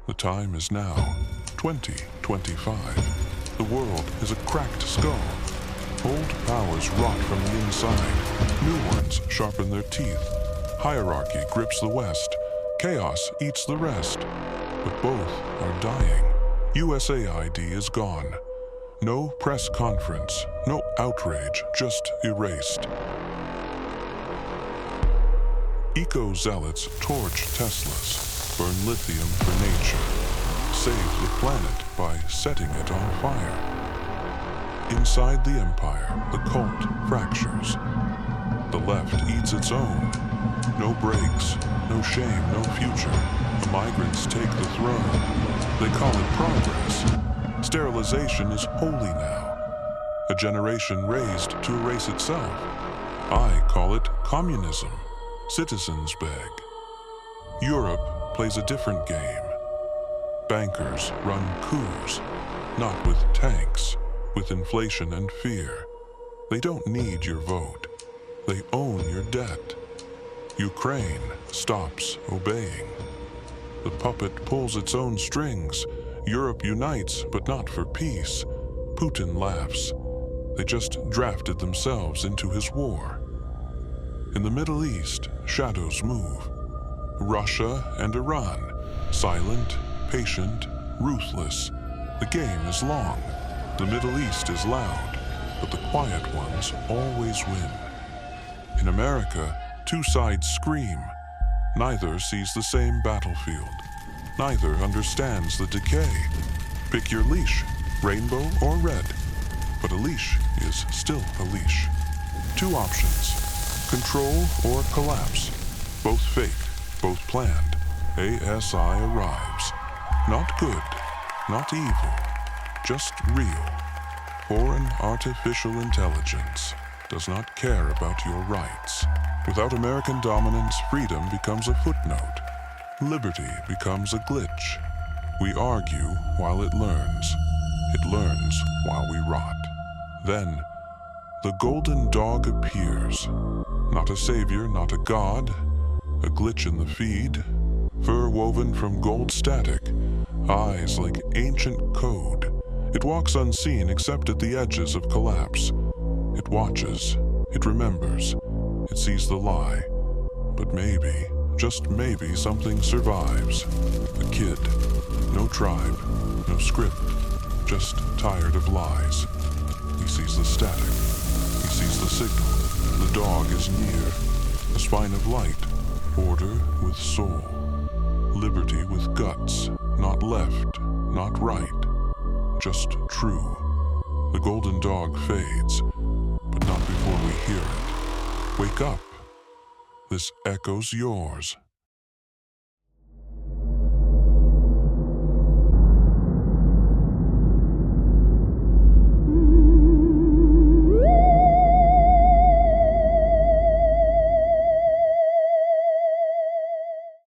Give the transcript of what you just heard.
The time is now 2025. The world is a cracked skull. Old powers rot from the inside. New ones sharpen their teeth. Hierarchy grips the West. Chaos eats the rest. But both are dying. U.S.A.I.D is gone. No press conference, no outrage, just erased. Eco-zealots torch Teslas, burn lithium for nature, save the planet by setting it on fire. Inside the empire, the cult fractures. The left eats its own. No breaks, no shame, no future. The migrants take the throne. They call it progress. Sterilization is holy now. A generation raised to erase itself. I call it communism. Citizens beg. Europe plays a different game. Bankers run coups, not with tanks, with inflation and fear. They don't need your vote. They own your debt. Ukraine stops obeying. The puppet pulls its own strings. Europe unites, but not for peace. Putin laughs. They just drafted themselves into his war. In the Middle East, shadows move. Russia and Iran, silent, patient, ruthless. The game is long. The Middle East is loud, but the quiet ones always win. In America, two sides scream. Neither sees the same battlefield. Neither understands the decay. Pick your leash, rainbow or red. But a leash is still a leash. Two options, control or collapse. Both fake, both planned. A.S.I. arrives. Not good, not evil, just real. Foreign artificial intelligence does not care about your rights. Without American dominance, freedom becomes a footnote. Liberty becomes a glitch. We argue while it learns. It learns while we rot. Then, the golden dog appears. Not a savior, not a god. A glitch in the feed. Fur woven from gold static. Eyes like ancient code. It walks unseen except at the edges of collapse. It watches. It remembers. It sees the lie. But maybe, just maybe, something survives. A kid. No tribe. No script. Just tired of lies. He sees the static. He sees the signal. The dog is near. A spine of light. Order with soul. Liberty with guts. Not left. Not right. Just true. The golden dog fades. But not before we hear it. Wake up. This echo's yours.